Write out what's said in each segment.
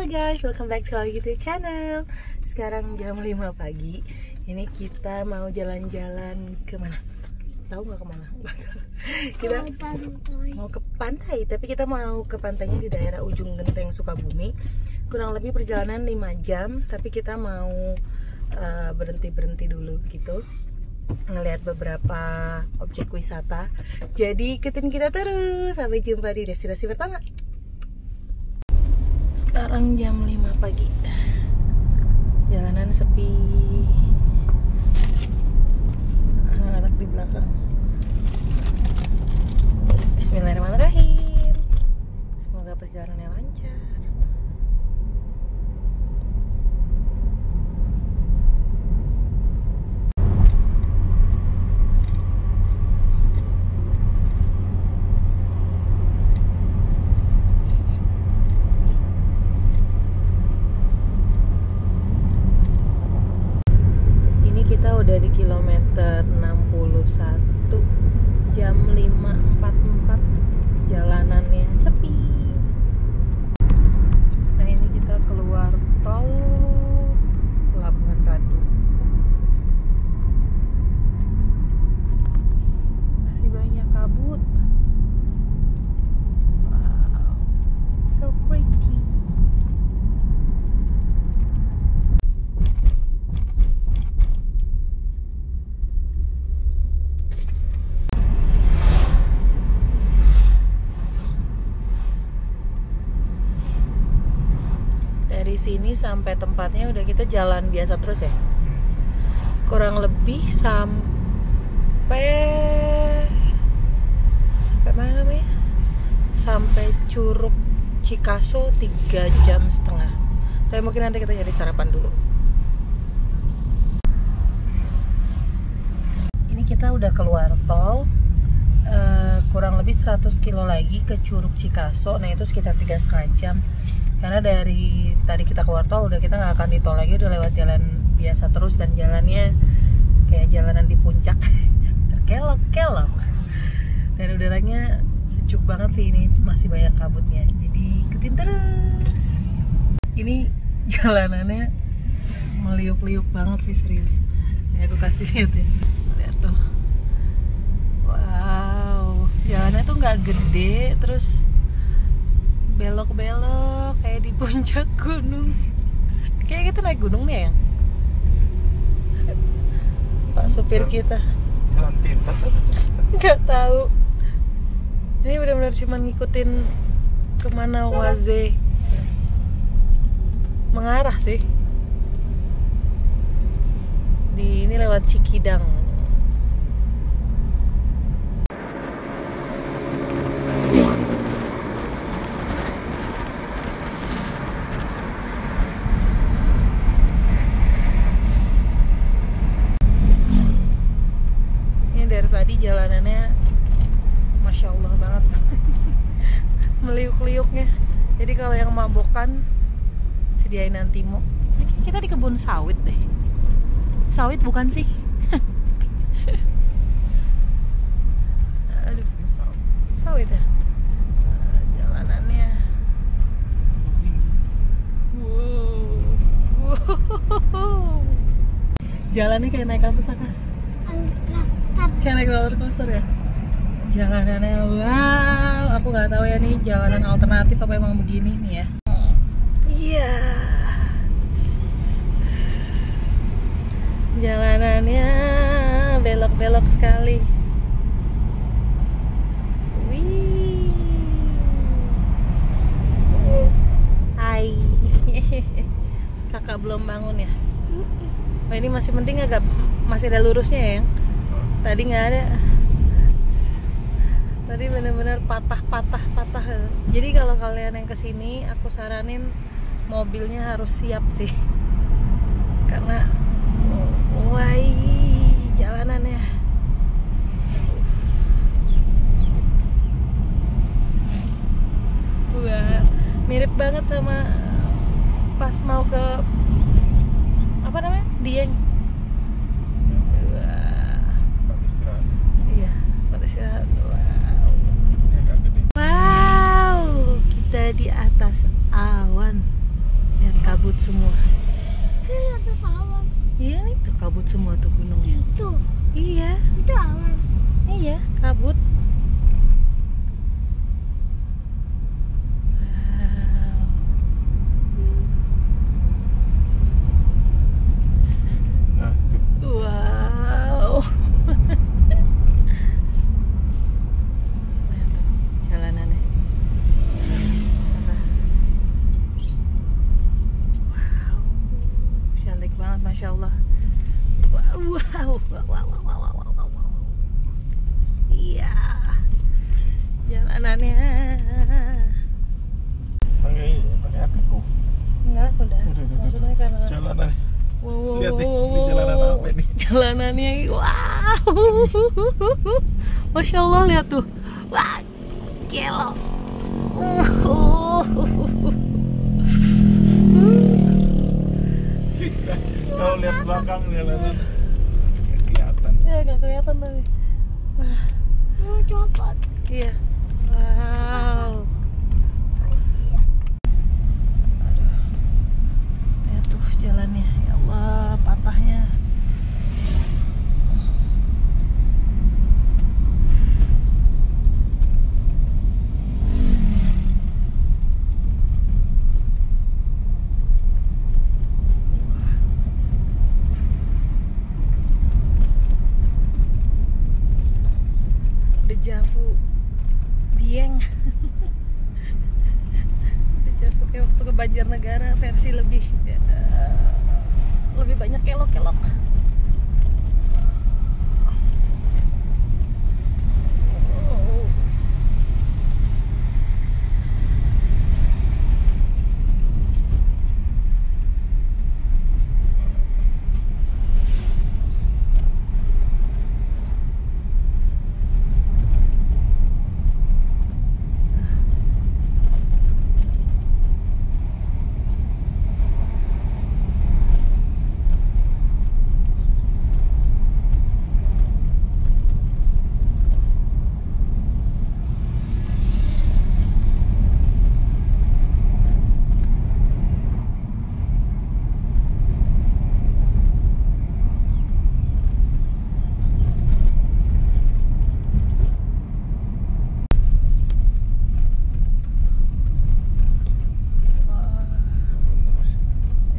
Halo guys, welcome back to our YouTube channel. Sekarang jam 5 pagi. Ini kita mau jalan-jalan kemana? Tahu nggak kemana? Kita mau ke pantai, tapi kita mau ke pantainya di daerah ujung Genteng Sukabumi. Kurang lebih perjalanan 5 jam, tapi kita mau berhenti-berhenti dulu gitu, ngelihat beberapa objek wisata. Jadi ikutin kita terus. Sampai jumpa di destinasi pertama. Sekarang jam 5 pagi. Jalanan sepi. Anak-anak di belakang. Bismillahirrahmanirrahim. Semoga perjalanannya lancar. Kita udah di kilometer 61, jam 5.44, jalanannya sepi. Nah ini kita keluar tol Pelabuhan Ratu. Masih banyak kabut. Wow, so pretty. Dari sini sampai tempatnya udah kita jalan biasa terus ya. Kurang lebih sampai mana namanya? Sampai Curug Cikaso 3,5 jam. Tapi mungkin nanti kita nyari sarapan dulu. Ini kita udah keluar tol. Kurang lebih 100 kilo lagi ke Curug Cikaso. Nah itu sekitar 3,5 jam. Karena dari tadi kita keluar tol udah kita nggak akan di tol lagi, udah lewat jalan biasa terus, dan jalannya kayak jalanan di puncak terkelok-kelok, dan udaranya sejuk banget sih. Ini masih banyak kabutnya, jadi ikutin terus. Ini jalanannya meliuk-liuk banget sih, serius. Ini aku kasih lihat ya, lihat tuh. Wow, jalannya tuh nggak gede, terus belok-belok kayak di puncak gunung. Kayak kita naik gunung nih ya. Pak supir kita jalan pintas atau nggak tahu. Ini benar-benar cuma ngikutin kemana Waze mengarah sih. Di ini lewat Cikidang. Dari tadi jalanannya Masya Allah banget. Meliuk-liuknya. Jadi kalau yang mabokan sediain Antimo. Kita di kebun sawit deh. Sawit bukan sih? Aduh, sawit ya. Jalanannya wow. Jalannya kayak naik apa Saka? Kayak naik roller coaster ya. Jalanannya wow, aku nggak tahu ya nih jalanan alternatif apa emang begini nih ya. Iya. Jalanannya belok-belok sekali. Wih. Hai. Kakak belum bangun ya? Oh, ini masih penting agak masih ada lurusnya ya. Tadi nggak ada. Tadi bener-bener patah. Jadi kalau kalian yang kesini, aku saranin mobilnya harus siap sih. Karena wah, jalanannya. Wah, mirip banget sama pas mau ke apa namanya? Dieng. Istirahat. Wow, kita di atas awan. semua. Kan ada awan. Iya nih tuh kabut semua tuh gunungnya. Itu. Iya. Itu awan. Iya, kabut. Wow. Lihat tuh jalanannya. Wow. Cantik banget, Masya Allah. Wow. Iya. Jalanannya. Pakai apiku. Enggak, udah. Maksudnya karena Jalanan. wow, Lihat nih, ini jalanan apa ini? Jalanannya, wow. Masya Allah, lihat tuh. Wah, gelo. Kalau lihat belakang jalanan nggak kelihatan. Ya, nggak kelihatan tadi. Wah, Mau copot. iya. Wow. Lihat tuh jalannya. Ya Allah, patahnya. Dejavu Dieng. Dejavu kayak waktu ke Banjarnegara versi lebih banyak kelok-kelok.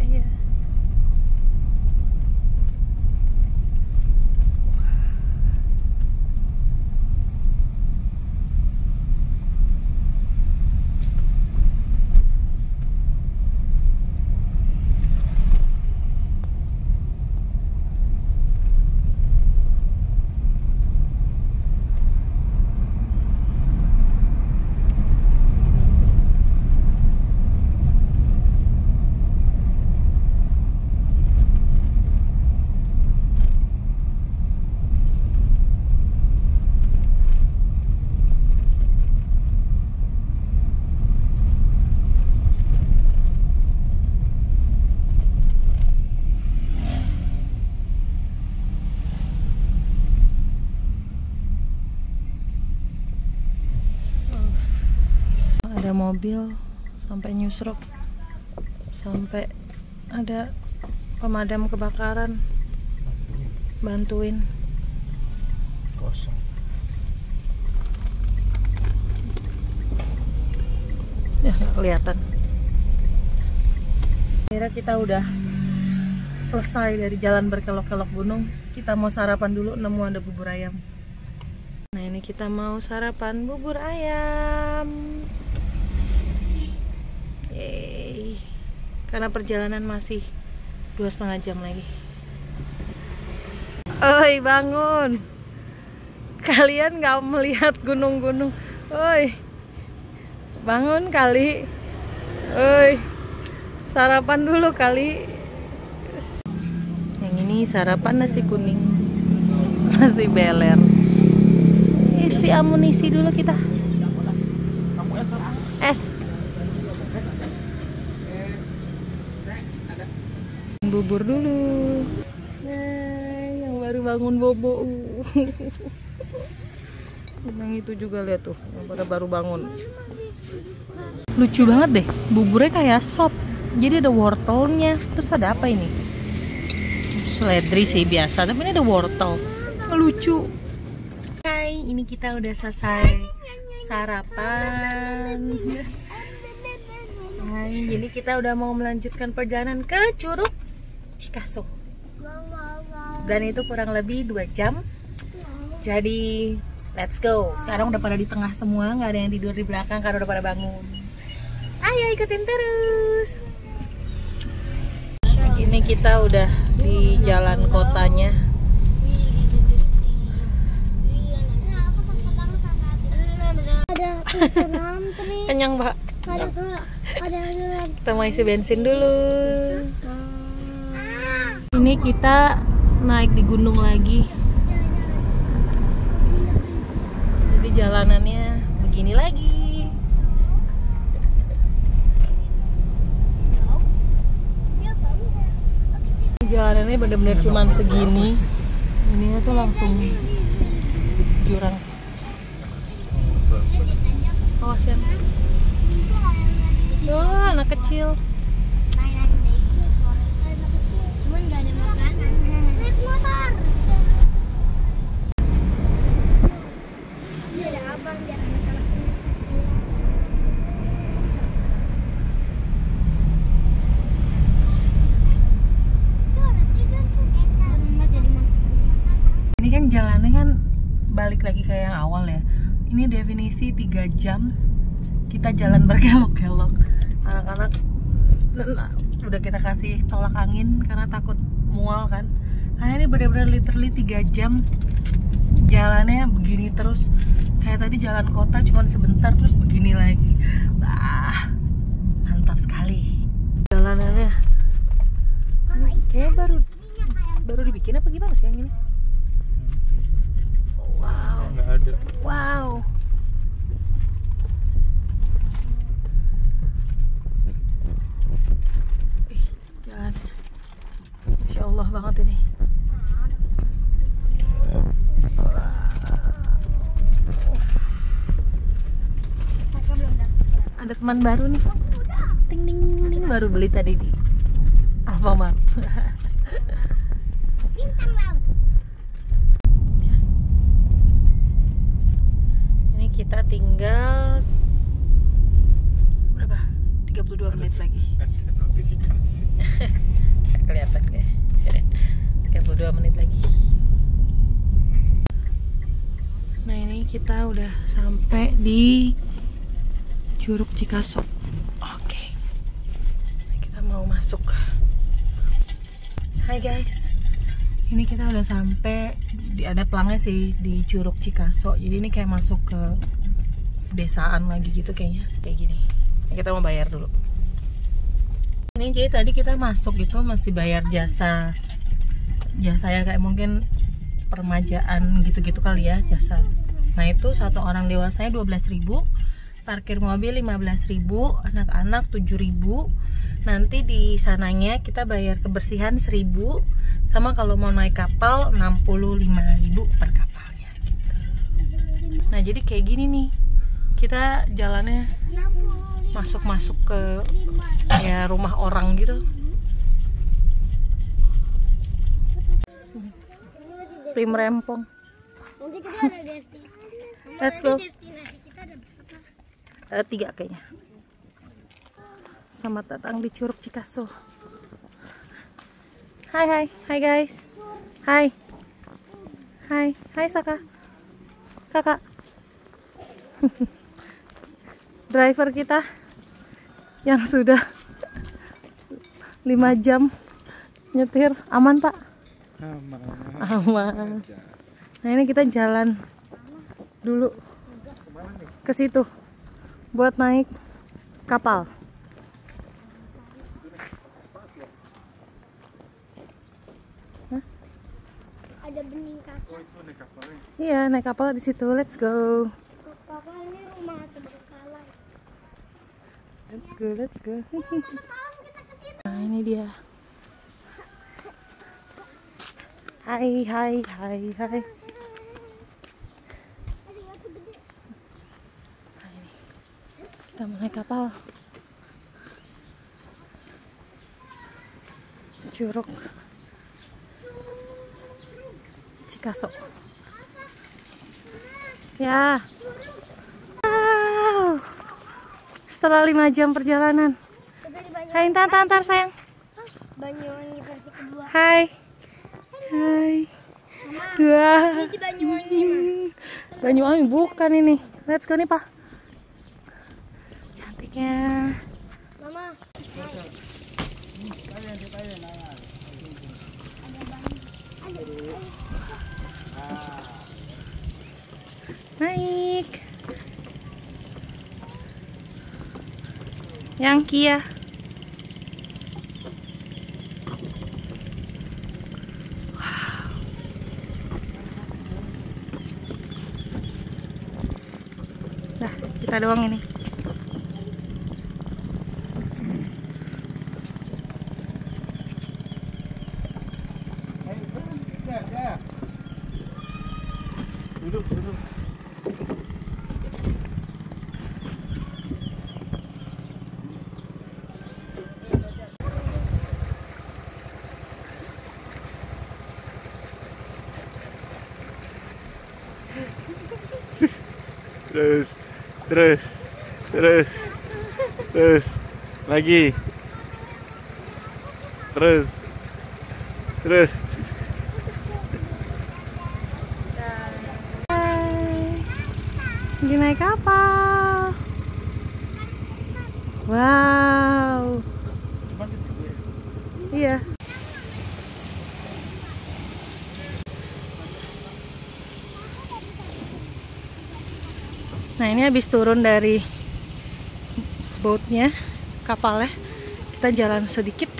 Iya. Ada mobil sampai nyusruk, sampai ada pemadam kebakaran bantuin. Kosong. Ya nggak kelihatan. Akhirnya kita udah selesai dari jalan berkelok-kelok gunung. Kita mau sarapan dulu, nemu ada bubur ayam. Nah ini kita mau sarapan bubur ayam. Yeay. Karena perjalanan masih 2,5 jam lagi. Oi bangun. Kalian nggak melihat gunung-gunung. Oi bangun kali. Oi sarapan dulu kali. Yang ini sarapan nasi kuning, nasi beler. Isi amunisi dulu kita. Es. Bubur dulu. Nah, yang baru bangun bobo. Yang itu juga lihat tuh, yang pada baru bangun. Lucu banget deh, buburnya kayak sop. Jadi ada wortelnya. Terus ada apa ini? Seledri sih biasa, tapi ini ada wortel. Lucu. Hai, ini kita udah selesai sarapan. Hai, jadi kita udah mau melanjutkan perjalanan ke Curug Cikaso. Dan itu kurang lebih 2 jam. Jadi let's go. Sekarang udah pada di tengah semua, nggak ada yang tidur di belakang karena udah pada bangun. Ayo ikutin terus. Ini kita udah di jalan kotanya. Ada senam tri. Kenyang, Mbak. Ada Kita mau isi bensin dulu. Ini kita naik di gunung lagi. Jadi jalanannya begini lagi. Jalanannya bener-bener cuman segini. Ini tuh langsung jurang. Awas ya. Wah, anak kecil. Cuman gak ada makanan. Naik motor. Ini ada abang biar anak-anak. Ini kan jalannya kan balik lagi kayak yang awal ya. Ini definisi 3 jam kita jalan berkelok-kelok. Anak-anak udah kita kasih tolak angin karena takut mual kan. Karena ini benar-benar literally 3 jam jalannya begini terus. Kayak tadi jalan kota cuman sebentar terus begini lagi. Wah, mantap sekali jalanannya. Kayak baru dibikin apa gimana sih yang ini? Wow. Nggak ada. Wow. Jalan. Masya Allah banget ini. Ada teman baru nih. Ting ting ting, baru beli tadi di Alfamart. Bintang laut. Ini kita tinggal berapa? 32 menit lagi. Ada notifikasi. Nggak kelihatan ya. 32 menit lagi. Nah, ini kita udah sampai di Curug Cikaso. Oke. Nah, kita mau masuk. Hai guys. Ini kita udah sampai ada pelangnya sih di Curug Cikaso. Jadi ini kayak masuk ke pedesaan lagi gitu kayaknya. Kayak gini. Nah, kita mau bayar dulu. Ini jadi tadi kita masuk itu mesti bayar jasa ya kayak mungkin permajaan gitu-gitu kali ya jasa. Nah itu satu orang dewasanya 12.000, parkir mobil 15.000, anak-anak 7.000. Nanti di sananya kita bayar kebersihan 1.000, sama kalau mau naik kapal 65.000 per kapalnya gitu. Nah jadi kayak gini nih, kita jalannya masuk-masuk ke ya rumah orang gitu. Prim rempong. Nanti kita ada destinasi. Let's go. Destinasi kita ada berapa? Ada 3 kayaknya. Selamat datang di Curug Cikaso. Hai guys. Hai Saka. Kakak. Driver kita yang sudah 5 jam nyetir, aman Pak? Aman. Nah ini kita jalan dulu ke situ buat naik kapal. Hah? Ada bening kaca. Iya, naik kapal di situ. Let's go. Kapal ini rumah terbengkalai. Let's go. Nah ini dia. Hai. Kita mau naik kapal. Curug Cikaso. Ya. Wow. Setelah 5 jam perjalanan. Hai, antar sayang. Banyuwangi versi kedua. Hai. Hai. Wah. Ini di Banyuwangi, Ma. Banyuwangi bukan ini. Let's go nih, Pak. Cantiknya. Mama. Naik. Yang Kia. Nah, kita doang ini. Duduk. Terus lagi, terus Lagi naik kapal. Wow. Iya. Nah, ini habis turun dari boatnya, kapalnya, kita jalan sedikit.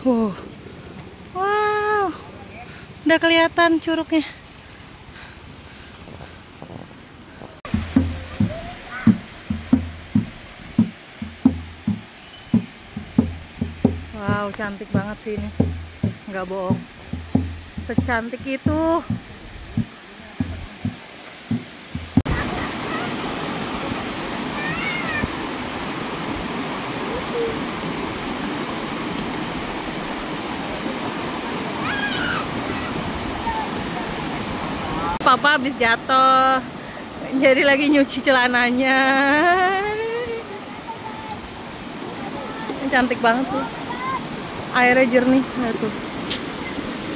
Wow, udah kelihatan curugnya. Wow, cantik banget sih ini, nggak bohong, secantik itu. Papa habis jatuh, jadi lagi nyuci celananya. Cantik banget tuh, airnya jernih, nah tuh.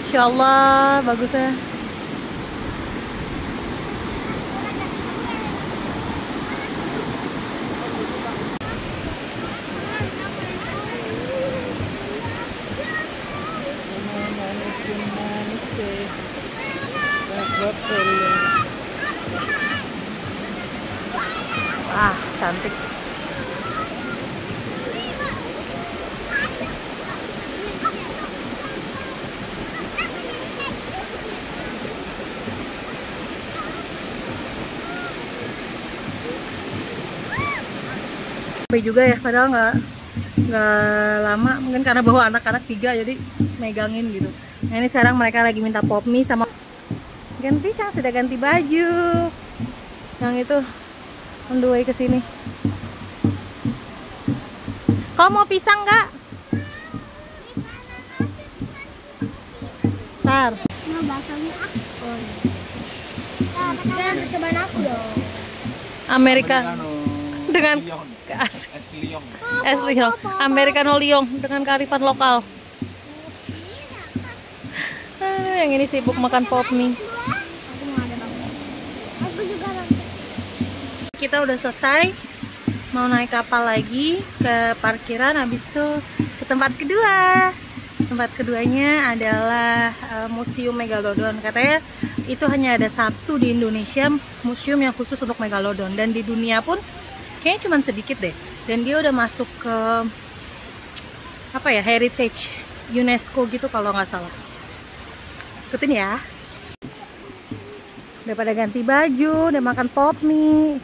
Insya Allah bagus ya. Ah, cantik. Sampai juga ya, padahal nggak lama, mungkin karena bawa anak-anak 3 jadi megangin gitu. Nah, ini sekarang mereka lagi minta pop mie sama ganti, sudah ganti baju. Yang itu on the way ke sini. Kau mau pisang nggak? Ntar. Mau baksonya ah. Oh. Nah, percobaan aku dong. Amerika dengan Asli Americano Liong dengan kearifan lokal. Yang ini sibuk makan pop mie. Aku mau ada bakso. Aku juga nanti. Kita udah selesai, mau naik kapal lagi ke parkiran, habis itu ke tempat kedua. Tempat keduanya adalah Museum Megalodon. Katanya itu hanya ada 1 di Indonesia, museum yang khusus untuk Megalodon, dan di dunia pun kayaknya cuma sedikit deh. Dan dia udah masuk ke apa ya, heritage UNESCO gitu kalau nggak salah. Ikutin ya. Udah pada ganti baju, udah makan pop mie.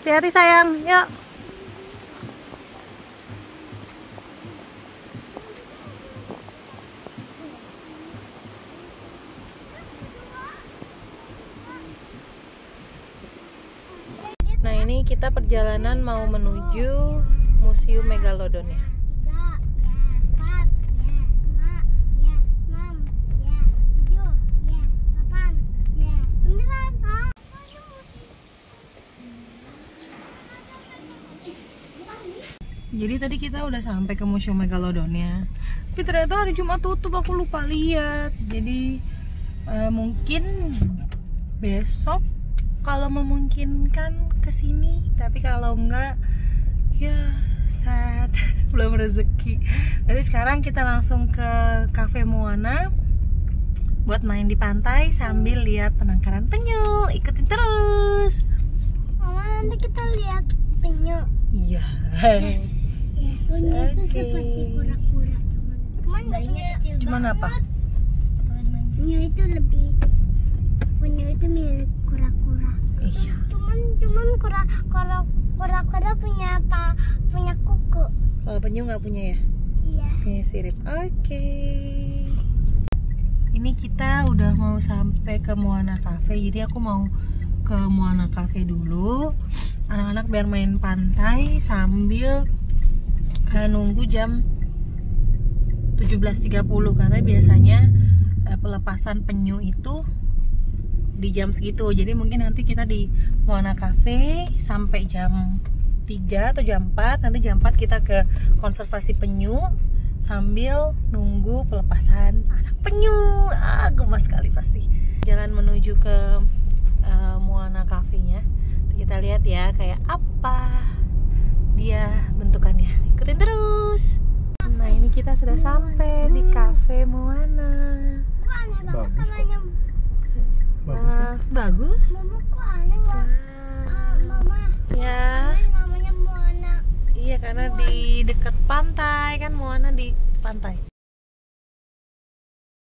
Hati-hati sayang, yuk. Nah, ini kita perjalanan mau menuju Museum Megalodon ya. 3, ya, 4, ya, 5, ya, 6, ya, 7, ya, 8, ya, 9. Jadi tadi kita udah sampai ke Museum Megalodonnya, tapi ternyata hari Jumat tutup, aku lupa lihat. Jadi mungkin besok kalau memungkinkan kesini, tapi kalau enggak ya sad, belum rezeki. Jadi sekarang kita langsung ke Cafe Moana buat main di pantai sambil lihat penangkaran penyu. Ikutin terus. Mama, nanti kita lihat penyu. Iya. Yes. Penyu itu seperti kura-kura, cuman bayinya kecil Cuman banget. apa? Penyu itu lebih, penyu itu mirip kura-kura. Iya. Cuman kura-kura punya kuku. Kalau penyu nggak punya ya? Iya. Punya sirip. Oke. Ini kita udah mau sampai ke Moana Cafe. Jadi aku mau ke Moana Cafe dulu. Anak-anak biar main pantai sambil nunggu jam 17.30 karena biasanya pelepasan penyu itu di jam segitu. Jadi mungkin nanti kita di Moana Cafe sampai jam 3 atau jam 4. Nanti jam 4 kita ke konservasi penyu sambil nunggu pelepasan anak penyu. Gemas sekali pasti. Jalan menuju ke Moana Cafe-nya. Kita lihat ya kayak apa dia bentukannya. Ikutin terus. Nah, ini kita sudah sampai di Cafe Moana. Kok aneh banget Bagus kok. namanya? Bagus. Mama kok aneh banget? Mama, Ya. aneh namanya Moana. Iya, karena di dekat pantai kan, Moana di pantai.